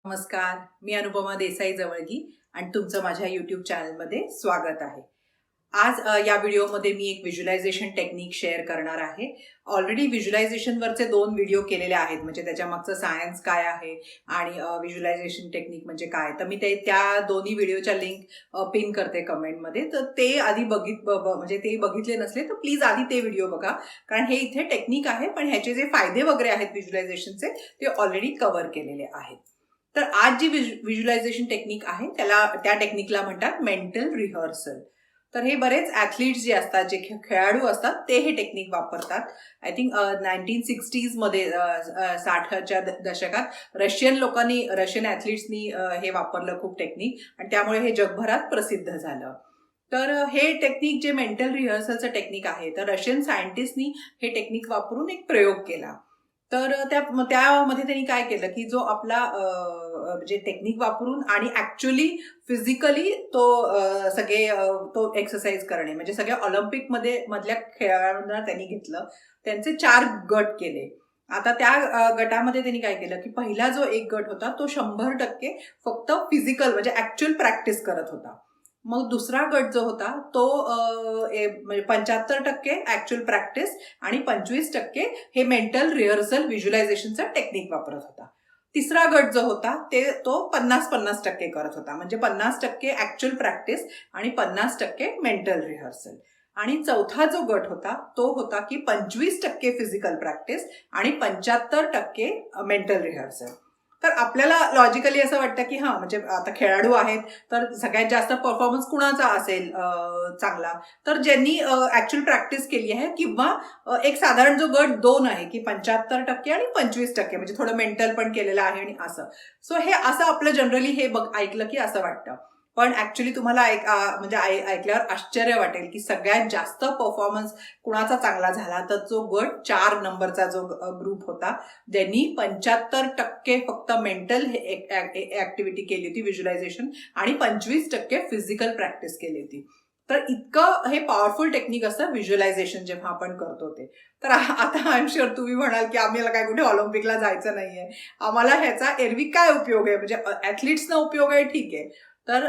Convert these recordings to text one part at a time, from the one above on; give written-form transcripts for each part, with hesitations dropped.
नमस्कार, मी अनुपमा देसाई जवळगी आणि तुमचं माझ्या यूट्यूब चॅनलमध्ये स्वागत आहे. आज या व्हिडिओमध्ये मी एक व्हिज्युअलायझेशन टेक्निक शेअर करणार आहे. ऑलरेडी व्हिज्युअलायझेशनवरचे 2 व्हिडिओ केलेले आहेत, म्हणजे त्याच्यामागचं सायन्स काय आहे आणि व्हिज्युअलायझेशन टेक्निक म्हणजे काय. तर मी त्या दोन्ही व्हिडिओच्या लिंक पिन करते कमेंटमध्ये. तर ते आधी म्हणजे ते बघितले नसले तर प्लीज आधी ते व्हिडिओ बघा, कारण हे इथे टेक्निक आहे, पण ह्याचे जे फायदे वगैरे आहेत व्हिज्युअलायझेशनचे ते ऑलरेडी कव्हर केलेले आहेत. तर आज जी व्हिज्युअलायझेशन टेक्निक आहे त्या टेक्निकला म्हणतात मेंटल रिहर्सल. तर हे बरेच ॲथलीट्स जे असतात, जे खेळाडू असतात, ते हे टेक्निक वापरतात. आय थिंक 1960s मध्ये 60च्या दशकात रशियन ॲथलीट्सनी हे वापरलं खूप टेक्निक, आणि त्यामुळे हे जगभरात प्रसिद्ध झालं. तर हे टेक्निक जे मेंटल रिहर्सलचं टेक्निक आहे, तर रशियन सायंटिस्टनी हे टेक्निक वापरून एक प्रयोग केला. तर त्यामध्ये त्यांनी काय केलं की जो आपला जे टेक्निक वापरून आणि ऍक्च्युअली फिजिकली तो एक्सरसाइज करणे, म्हणजे सगळ्या मधल्या खेळाडूंना त्यांनी घेतलं, त्यांचे 4 गट केले. आता त्या गटामध्ये त्यांनी काय केलं की पहिला जो एक गट होता तो 100% फक्त फिजिकल म्हणजे ऍक्च्युअल प्रॅक्टिस करत होता. मग दुसरा गट जो होता तो म्हणजे 75% ऍक्च्युअल प्रॅक्टिस आणि 25% हे मेंटल रिहर्सल व्हिज्युअलायझेशनचा टेक्निक वापरत होता. तिसरा गट जो होता तो 50-50% करत होता, म्हणजे 50% ऍक्च्युअल प्रॅक्टिस आणि 50% मेंटल रिहर्सल. आणि चौथा जो गट होता तो होता की 25% फिजिकल प्रॅक्टिस आणि 75% मेंटल रिहर्सल. तर आपल्याला लॉजिकली असं वाटतं की म्हणजे आता खेळाडू आहेत तर सगळ्यात जास्त परफॉर्मन्स कुणाचा असेल चांगला, तर ज्यांनी ऍक्च्युअल प्रॅक्टिस केली आहे, किंवा एक साधारण जो गट 2 आहे की 75% आणि 25%, म्हणजे थोडं मेंटल पण केलेलं आहे आणि असं. सो हे असं आपलं जनरली हे ऐकलं की असं वाटतं, पण ऍक्च्युअली तुम्हाला ऐकल्यावर आश्चर्य वाटेल की सगळ्यात जास्त परफॉर्मन्स कुणाचा चांगला झाला, तर जो गट 4 नंबरचा जो ग्रुप होता, ज्यांनी 75% फक्त मेंटल ऍक्टिव्हिटी केली होती, व्हिज्युअलायझेशन, आणि 25% फिजिकल प्रॅक्टिस केली होती. तर इतकं हे पॉवरफुल टेक्निक असतं व्हिज्युअलायझेशन जेव्हा आपण करतो ते. तर आता आय एम शुअर तुम्ही म्हणाल की आम्हाला काय कुठे ऑलिम्पिकला जायचं नाहीये, आम्हाला ह्याचा एरवी काय उपयोग आहे, म्हणजे ऍथलीट्सना उपयोग आहे, ठीक आहे. तर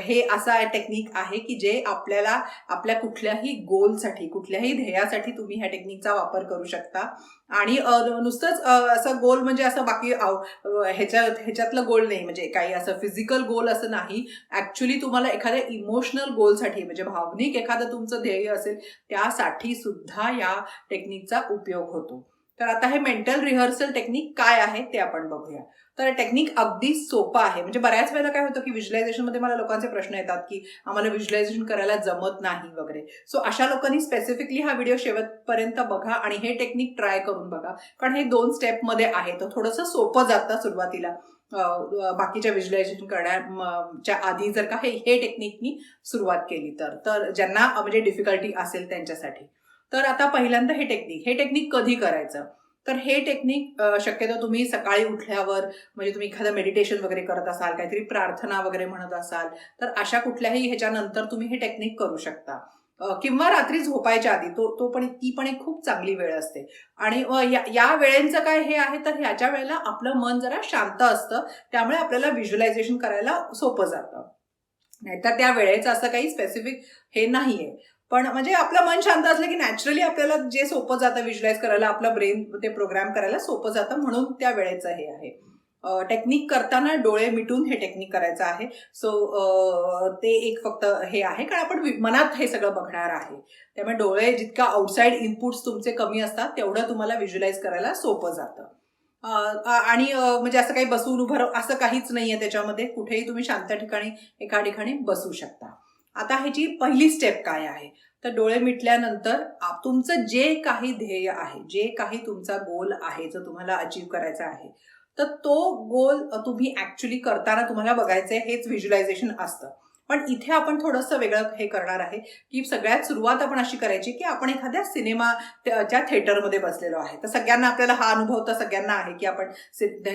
हे असा टेक्निक आहे की जे आपल्याला आपल्या कुठल्याही गोलसाठी, कुठल्याही ध्येयासाठी तुम्ही ह्या टेक्निकचा वापर करू शकता. आणि नुसतंच असं गोल म्हणजे असं बाकी ह्याच्यातलं गोल नाही, म्हणजे काही असं फिजिकल गोल असं नाही. ऍक्च्युली तुम्हाला एखाद्या इमोशनल गोलसाठी, म्हणजे भावनिक एखादं तुमचं ध्येय असेल, त्यासाठी सुद्धा या टेक्निकचा उपयोग होतो. तर आता हे मेंटल रिहर्सल टेक्निक काय आहे ते आपण बघूया. तर टेक्निक अगदी सोपं आहे. म्हणजे बऱ्याच वेळेला काय होतं की व्हिज्युअलायझेशन मध्ये मला लोकांचे प्रश्न येतात की आम्हाला व्हिज्युअलायझेशन करायला जमत नाही वगैरे. सो अशा लोकांनी स्पेसिफिकली हा व्हिडिओ शेवटपर्यंत बघा आणि हे टेक्निक ट्राय करून बघा, कारण हे 2 स्टेपमध्ये आहे. तर थोडंसं सोपं जातं सुरुवातीला बाकीच्या व्हिज्युअलायझेशन करण्याच्या आधी जर का हे टेक्निकनी सुरुवात केली तर ज्यांना म्हणजे डिफिकल्टी असेल त्यांच्यासाठी. तर आता पहिल्यांदा हे टेक्निक कधी करायचं, तर हे टेक्निक शक्यतो तुम्ही सकाळी उठल्यावर, म्हणजे तुम्ही एखादं मेडिटेशन वगैरे करत असाल, काहीतरी प्रार्थना वगैरे म्हणत असाल, तर अशा कुठल्याही ह्याच्यानंतर तुम्ही हे टेक्निक करू शकता. किंवा रात्री झोपायच्या आधी ती पण एक खूप चांगली वेळ असते. आणि या वेळेंचं काय हे आहे, तर ह्याच्या वेळेला आपलं मन जरा शांत असतं, त्यामुळे आपल्याला व्हिज्युअलायझेशन करायला सोपं जातं. नाहीतर त्या वेळेचं असं काही स्पेसिफिक हे नाहीये. पण म्हणजे आपलं मन शांत असलं की नॅचरली आपल्याला जे सोपं जातं व्हिज्युअलाइज करायला, आपलं ब्रेन ते प्रोग्राम करायला सोपं जातं, म्हणून त्या वेळेचं हे आहे. टेक्निक करताना डोळे मिटून हे टेक्निक करायचं आहे. सो ते एक फक्त हे आहे, कारण आपण मनात हे सगळं बघणार आहे. त्यामुळे डोळे जितका आउटसाइड इनपुट्स तुमचे कमी असतात, तेवढं तुम्हाला व्हिज्युअलाइज करायला सोपं जातं. आणि म्हणजे असं काही बसून उभं असं काहीच नाहीये त्याच्यामध्ये. कुठेही तुम्ही शांत ठिकाणी एका ठिकाणी बसू शकता. आता ह्याची पहिली स्टेप काय आहे, तर डोळे मिटल्यानंतर तुमचं जे काही ध्येय आहे, जे काही तुमचा गोल आहे, जो तुम्हाला अचीव करायचा आहे, तर तो गोल तुम्ही ऍक्च्युली करताना तुम्हाला बघायचंय, हेच व्हिज्युअलायझेशन असतं. पण इथे आपण थोडंसं वेगळं हे करणार आहे की सगळ्यात सुरुवात आपण अशी करायची की आपण एखाद्या सिनेमाच्या थिएटरमध्ये बसलेलो आहे. तर सगळ्यांना आपल्याला हा अनुभव तर सगळ्यांना आहे की आपण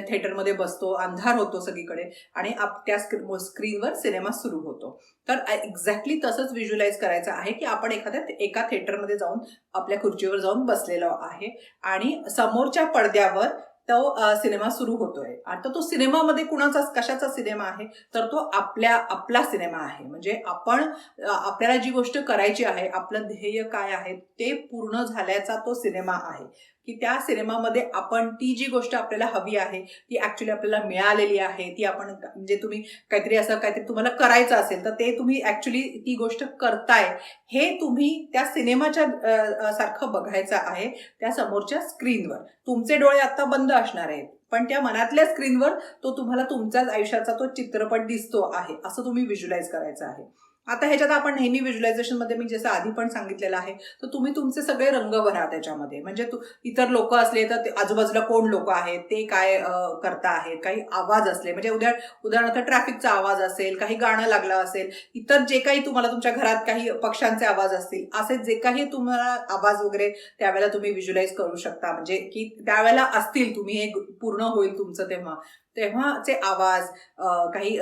थिएटरमध्ये बसतो, अंधार होतो सगळीकडे आणि त्या स्क्रीनवर सिनेमा सुरू होतो. तर एक्झॅक्टली तसंच व्हिज्युअलाइज करायचं आहे की आपण एका थिएटरमध्ये जाऊन आपल्या खुर्चीवर जाऊन बसलेलो आहे आणि समोरच्या पडद्यावर तो सिनेमा सुरू होतोय. आता तो सिनेमामध्ये कुणाचा कशाचा सिनेमा आहे, तर तो आपला सिनेमा आहे. म्हणजे आपण आपल्याला जी गोष्ट करायची आहे, आपलं ध्येय काय आहे ते पूर्ण झाल्याचा तो सिनेमा आहे. की त्या सिनेमामध्ये आपण ती जी गोष्ट आपल्याला हवी आहे ती ऍक्च्युली आपल्याला मिळालेली आहे. ती आपण म्हणजे तुम्ही काहीतरी तुम्हाला करायचं असेल तर ते तुम्ही ऍक्च्युली ती गोष्ट करताय हे तुम्ही त्या सिनेमाच्या सारखं बघायचं आहे त्या समोरच्या स्क्रीनवर. तुमचे डोळे आता बंद असणार आहेत पण त्या मनातल्या स्क्रीनवर तो तुम्हाला तुमच्याच आयुष्याचा तो चित्रपट दिसतो आहे असं तुम्ही व्हिज्युअलाइज करायचं आहे. आता ह्याच्यात आपण नेहमी व्हिज्युअलायझेशन मध्ये मी जसं आधी पण सांगितलेलं आहे तर तुम्ही तुमचे सगळे रंग भरा त्याच्यामध्ये. म्हणजे इतर लोक असले तर आजूबाजूला कोण लोक आहेत ते काय करता आहेत, काही आवाज असले म्हणजे उदाहरणार्थ ट्रॅफिकचा आवाज असेल, काही गाणं लागलं असेल, इतर जे काही तुम्हाला तुमच्या घरात काही पक्ष्यांचे आवाज असतील असे जे काही तुम्हाला आवाज वगैरे त्यावेळेला तुम्ही व्हिज्युअलाइज करू शकता. म्हणजे की त्यावेळेला असतील तुम्ही हे पूर्ण होईल तुमचं तेव्हाचे आवाज, काही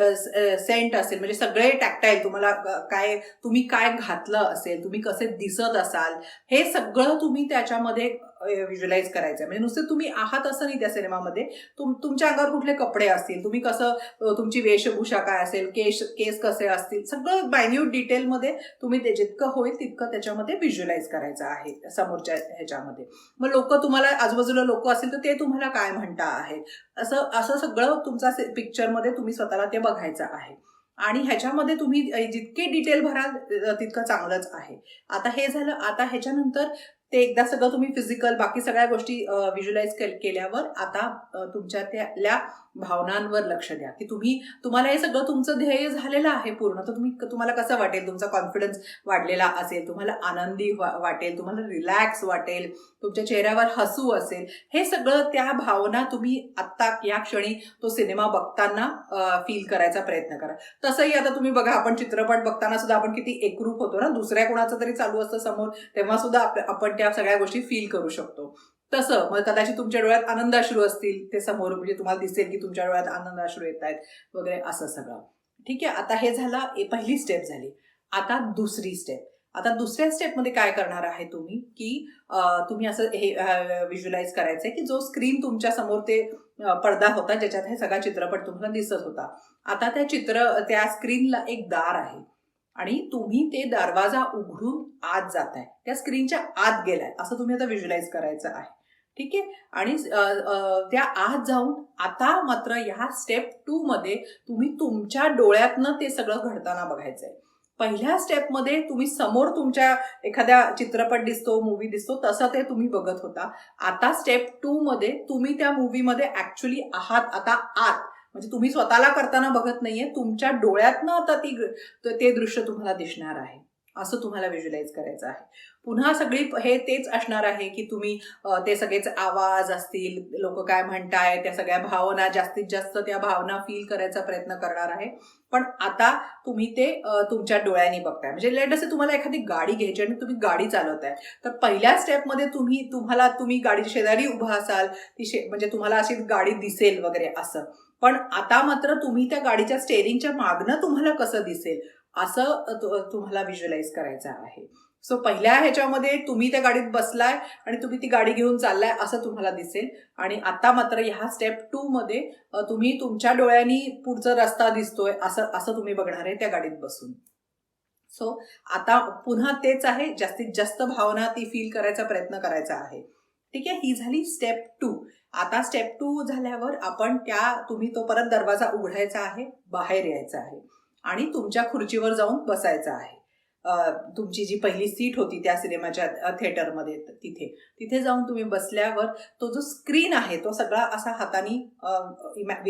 सेंट असेल म्हणजे सगळे टॅक्टाईल तुम्हाला काय तुम्ही काय घातलं असेल, तुम्ही कसे दिसत असाल हे सगळं तुम्ही त्याच्यामध्ये व्हिज्युअलाइज करायचं. म्हणजे नुसते तुम्ही आहात असं नाही त्या सिनेमामध्ये, तुमच्या अंगावर कुठले कपडे असतील, तुम्ही कसं तुमची वेशभूषा काय असेल, केस कसे असतील, सगळं मायन्यूट डिटेलमध्ये तुम्ही ते जितकं होईल तितकं त्याच्यामध्ये व्हिज्युअलाइज करायचं आहे समोरच्या ह्याच्यामध्ये. मग लोक तुम्हाला आजूबाजूला लोक असतील तर ते तुम्हाला काय म्हणता आहेत असं असं सगळं तुमचा पिक्चरमध्ये तुम्ही स्वतःला ते बघायचं आहे. आणि ह्याच्यामध्ये तुम्ही जितके डिटेल भराल तितकं चांगलंच आहे. आता हे झालं. आता ह्याच्यानंतर ते एकदा सगळं तुम्ही फिजिकल बाकी सगळ्या गोष्टी व्हिज्युअलाइज केल्यावर आता तुमच्या त्याल्या भावनांवर लक्ष द्या की तुम्हाला हे सगळं तुमचं ध्येय झालेलं आहे पूर्ण तर तुम्हाला कसं वाटेल, तुमचा कॉन्फिडन्स वाढलेला असेल, तुम्हाला आनंदी वाटेल, तुम्हाला रिलॅक्स वाटेल, तुमच्या चेहऱ्यावर हसू असेल, हे सगळं त्या भावना तुम्ही आत्ता या क्षणी तो सिनेमा बघताना फील करायचा प्रयत्न करा. तसंही आता तुम्ही बघा आपण चित्रपट बघताना सुद्धा आपण किती एकरूप होतो ना, दुसऱ्या कोणाचं तरी चालू असतं समोर तेव्हा सुद्धा आपण त्या सगळ्या गोष्टी फील करू शकतो. तसं मग कदाचित तुमच्या डोळ्यात आनंदाश्रू असतील ते समोर म्हणजे तुम्हाला दिसेल की तुमच्या डोळ्यात आनंदाश्रू येत आहेत वगैरे असं सगळं. ठीक आहे. आता हे झालं, पहिली स्टेप झाली. आता दुसरी स्टेप. आता दुसऱ्या स्टेपमध्ये काय करणार आहे तुम्ही की तुम्ही असं हे व्हिज्युअलाइज करायचंय की जो स्क्रीन तुमच्या समोर ते पडदा होता ज्याच्यात हे सगळा चित्रपट तुम्हाला दिसत होता. आता त्या स्क्रीनला एक दार आहे आणि तुम्ही ते दरवाजा उघडून आत जाताय, त्या स्क्रीनच्या आत गेलाय असं तुम्ही आता व्हिज्युअलाइज करायचं आहे. ठीक आहे. आणि त्या आत जाऊन आता मात्र ह्या स्टेप 2 मध्ये तुम्ही तुमच्या डोळ्यातनं ते सगळं घडताना बघायचंय. पहिल्या स्टेपमध्ये तुम्ही समोर तुमच्या एखाद्या चित्रपट दिसतो, मूवी दिसतो तसं ते तुम्ही बघत होता. आता स्टेप 2 मध्ये तुम्ही त्या मूवीमध्ये ऍक्च्युली आहात आता आत. म्हणजे तुम्ही स्वतःला करताना बघत नाहीये, तुमच्या डोळ्यातनं आता ते दृश्य तुम्हाला दिसणार आहे असं तुम्हाला व्हिज्युअलाइज करायचं आहे. पुन्हा सगळी हे तेच असणार आहे की तुम्ही ते सगळेच आवाज असतील, लोक काय म्हणताय, त्या सगळ्या भावना जास्तीत जास्त त्या भावना फील करायचा प्रयत्न करणार आहे. पण आता तुम्ही ते तुमच्या डोळ्यांनी बघताय. म्हणजे लेट असे तुम्हाला एखादी गाडी घ्यायची आणि तुम्ही गाडी चालवताय तर पहिल्या स्टेपमध्ये तुम्ही गाडीच्या शेजारी उभा असाल, म्हणजे तुम्हाला अशी गाडी दिसेल वगैरे असं. पण आता मात्र तुम्ही त्या गाडीच्या स्टेअरिंगच्या मागणं तुम्हाला कसं दिसेल असं तुम्हाला व्हिज्युअलाइज करायचं आहे. सो पहिल्या ह्याच्यामध्ये तुम्ही त्या गाडीत बसलाय आणि तुम्ही ती गाडी घेऊन चाललाय असं तुम्हाला दिसेल. आणि आता मात्र ह्या स्टेप 2 मध्ये तुम्ही तुमच्या डोळ्यांनी पुढचा रस्ता दिसतोय असं तुम्ही बघणार आहे त्या गाडीत बसून. सो आता पुन्हा तेच आहे, जास्तीत जास्त भावना ती फील करायचा प्रयत्न करायचा आहे. ठीक आहे. ही झाली स्टेप 2. आता स्टेप 2 झाल्यावर तुम्ही तो परत दरवाजा उघडायचा आहे, बाहेर यायचा आहे आणि तुमच्या खुर्चीवर जाऊन बसायचं आहे. तुमची जी पहिली सीट होती त्या सिनेमाच्या थिएटरमध्ये तिथे जाऊन तुम्ही बसल्यावर तो जो स्क्रीन आहे तो सगळा असा हाताने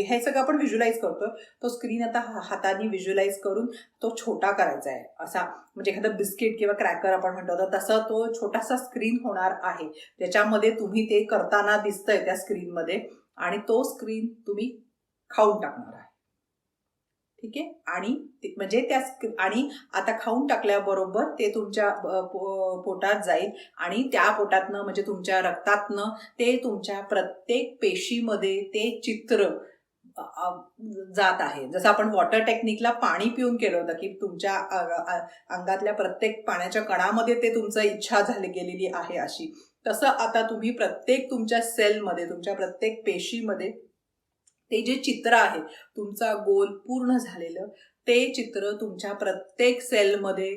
हे सगळं आपण व्हिज्युअलाइज करतोय. तो स्क्रीन आता हाताने व्हिज्युअलाइज करून तो छोटा करायचा आहे. असा म्हणजे एखादं बिस्किट किंवा क्रॅकर आपण म्हणतो तर तसं तो छोटासा स्क्रीन होणार आहे ज्याच्यामध्ये तुम्ही ते करताना दिसतंय त्या स्क्रीनमध्ये आणि तो स्क्रीन तुम्ही खाऊन टाकणार आहे. ठीक आहे. आणि म्हणजे आणि आता खाऊन टाकल्याबरोबर ते तुमच्या पोटात जाईल आणि त्या पोटातनं म्हणजे तुमच्या रक्तातनं ते तुमच्या प्रत्येक पेशीमध्ये ते चित्र जात आहे. जसं आपण वॉटर टेक्निकला पाणी पिऊन केलं होतं की तुमच्या अंगातल्या प्रत्येक पाण्याच्या कणामध्ये ते तुमचं इच्छा झाली गेलेली आहे अशी, तसं आता तुम्ही प्रत्येक तुमच्या सेलमध्ये, तुमच्या प्रत्येक पेशीमध्ये ते जे चित्र आहे तुमचा गोल पूर्ण झालेलं, ते चित्र तुमच्या प्रत्येक सेलमध्ये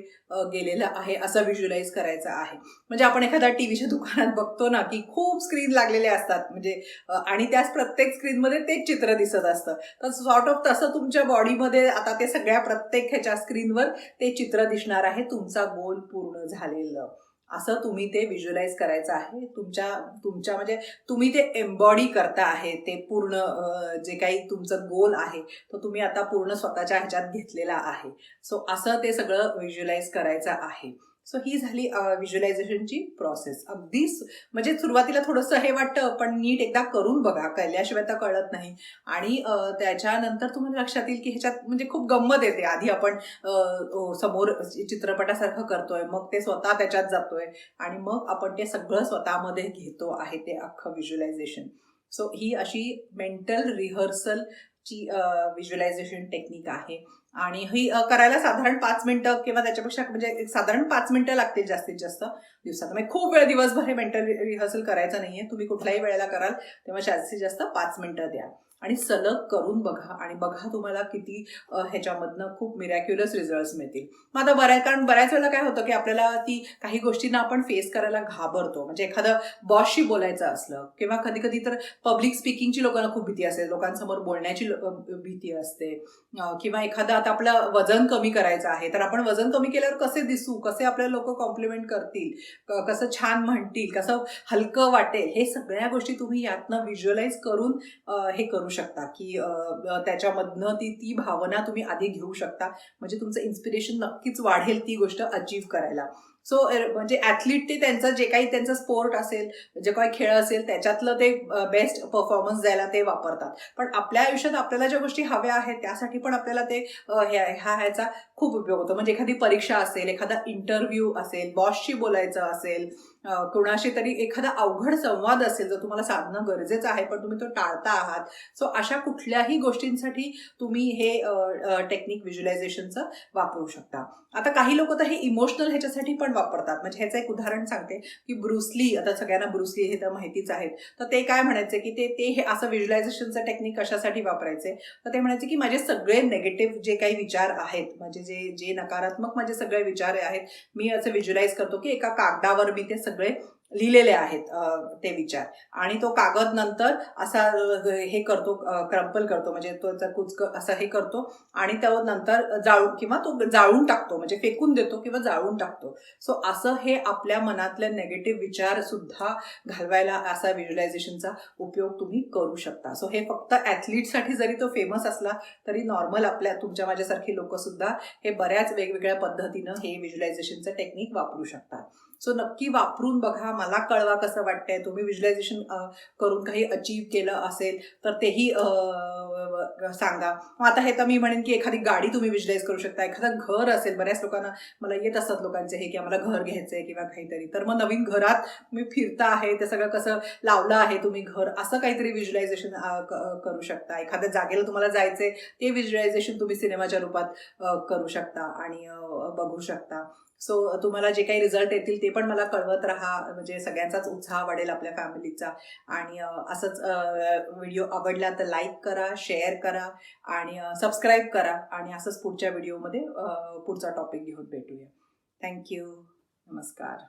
गेलेलं आहे असं व्हिज्युअलाइज करायचं आहे. म्हणजे आपण एखाद्या टीव्हीच्या दुकानात बघतो ना, की खूप स्क्रीन लागलेले असतात, म्हणजे आणि त्याच प्रत्येक स्क्रीनमध्ये तेच चित्र दिसत असतं. तर सॉर्ट ऑफ तसं तुमच्या बॉडीमध्ये आता ते सगळ्या प्रत्येक ह्याच्या स्क्रीनवर ते चित्र दिसणार आहे, तुमचा गोल पूर्ण झालेलं. असं तुम्ही ते व्हिज्युअलाइज करायचं आहे. तुमच्या तुमच्या म्हणजे तुम्ही ते एम्बॉडी करता आहे, ते पूर्ण जे काही तुमचं गोल आहे तो तुम्ही आता पूर्ण स्वतःच्या ह्याच्यात घेतलेला आहे. सो असं ते सगळं व्हिज्युअलाइज करायचं आहे. सो ही झाली व्हिज्युअलायझेशनची प्रोसेस. अगदीच म्हणजे सुरुवातीला थोडंसं हे वाटतं, पण नीट एकदा करून बघा, कळल्याशिवाय तर कळत नाही. आणि त्याच्यानंतर तुम्हाला लक्षात येईल की ह्याच्यात म्हणजे खूप गंमत येते. आधी आपण समोर चित्रपटासारखं करतोय, मग ते स्वतः त्याच्यात जातोय आणि मग आपण ते सगळं स्वतःमध्ये घेतो आहे, ते अख्खं व्हिज्युअलायझेशन. सो ही अशी मेंटल रिहर्सलची व्हिज्युअलायझेशन टेक्निक आहे. आणि ही करायला साधारण 5 मिनिटं किंवा त्याच्यापेक्षा म्हणजे साधारण 5 मिनिटं लागतील जास्तीत जास्त दिवसात. म्हणजे खूप वेळ दिवसभर हे मेंटल रिहर्सल करायचं नाहीये. तुम्ही कुठल्याही वेळेला कराल तेव्हा जास्तीत जास्त 5 मिनिटं द्या आणि सलग करून बघा आणि बघा तुम्हाला किती ह्याच्यामधनं खूप मिरॅक्युलस रिझल्ट्स मिळतील. मग आता कारण बऱ्याच वेळेला काय होतं की आपल्याला ती काही गोष्टींना आपण फेस करायला घाबरतो. म्हणजे एखादं बॉसशी बोलायचं असलं किंवा कधी कधी तर पब्लिक स्पीकिंगची लोकांना खूप भीती असते, लोकांसमोर बोलण्याची भीती असते. किंवा एखादं आता आपलं वजन कमी करायचं आहे, तर आपण वजन कमी केल्यावर कसे दिसू, कसे आपल्याला लोक कॉम्प्लिमेंट करतील, कसं छान म्हणतील, कसं हलकं वाटेल, हे सगळ्या गोष्टी तुम्ही यातनं व्हिज्युअलाइज करून हे करू शकता की त्याच्यामधनं ती भावना तुम्ही आधी घेऊ शकता. म्हणजे तुमचं इन्स्पिरेशन नक्कीच वाढेल ती गोष्ट अचीव्ह करायला. सो म्हणजे ॲथलीट ते त्यांचं जे काही त्यांचं स्पोर्ट असेल, जे काही खेळ असेल त्याच्यातलं ते बेस्ट परफॉर्मन्स द्यायला ते वापरतात. पण आपल्या आयुष्यात आपल्याला ज्या गोष्टी हव्या आहेत त्यासाठी पण आपल्याला ते ह्याचा खूप उपयोग होतो. म्हणजे एखादी परीक्षा असेल, एखादा इंटरव्ह्यू असेल, बॉसशी बोलायचं असेल, कोणाशी तरी एखादा अवघड संवाद असेल जर तुम्हाला साधणं गरजेचं आहे पण तुम्ही तो टाळता आहात. सो अशा कुठल्याही गोष्टींसाठी तुम्ही हे टेक्निक व्हिज्युअलायझेशनचं वापरू शकता. आता काही लोक तर हे इमोशनल ह्याच्यासाठी पण वापरतात. म्हणजे ह्याचं एक उदाहरण सांगते की ब्रुसली, आता सगळ्यांना ब्रुसली हे तर माहितीच आहेत, तर ते काय म्हणायचे की ते हे असं व्हिज्युअलायझेशनचं टेक्निक कशासाठी वापरायचे, तर ते म्हणायचे की माझे सगळे नेगेटिव्ह जे काही विचार आहेत, म्हणजे जे नकारात्मक माझे सगळे विचार आहेत, मी असं व्हिज्युअलाइज करतो की एका कागदावर मी ते सगळे लिहिलेले आहेत ते विचार, आणि तो कागद नंतर असा हे करतो, क्रम्पल करतो, म्हणजे तो कुचक असं हे करतो आणि तो नंतर जाळून टाकतो, म्हणजे फेकून देतो किंवा जाळून टाकतो. सो असं हे आपल्या मनातले नेगेटिव्ह विचार सुद्धा घालवायला असा व्हिज्युअलायझेशनचा उपयोग तुम्ही करू शकता. सो हे फक्त ॲथलीटसाठी जरी तो फेमस असला तरी नॉर्मल आपल्या तुमच्या माझ्यासारखी लोक सुद्धा हे बऱ्याच वेगवेगळ्या पद्धतीनं हे व्हिज्युअलायझेशनचं टेक्निक वापरू शकतात. सो नक्की वापरून बघा, मला कळवा कसं वाटतंय. तुम्ही व्हिज्युअलायझेशन करून काही अचीव्ह केलं असेल तर तेही सांगा. मग आता हे तर मी म्हणेन की एखादी गाडी तुम्ही व्हिज्युअलाइज करू शकता, एखादं घर असेल, बऱ्याच लोकांना मला येत असतात लोकांचे हे की आम्हाला घर घ्यायचंय किंवा काहीतरी, तर मग नवीन घरात तुम्ही फिरता आहे ते सगळं कसं लावलं आहे तुम्ही घर, असं काहीतरी व्हिज्युअलायझेशन करू शकता. एखाद्या जागेला तुम्हाला जायचंय ते व्हिज्युअलायझेशन तुम्ही सिनेमाच्या रूपात करू शकता आणि बघू शकता. सो तुम्हाला जे काही रिझल्ट येतील ते पण मला कळवत राहा, म्हणजे सगळ्यांचाच उत्साह वाढेल आपल्या फॅमिलीचा. आणि असंच व्हिडिओ आवडला तर लाईक करा, शेअर करा आणि सबस्क्राईब करा. आणि असंच पुढच्या व्हिडिओमध्ये पुढचा टॉपिक घेऊन भेटूया. थँक्यू. नमस्कार.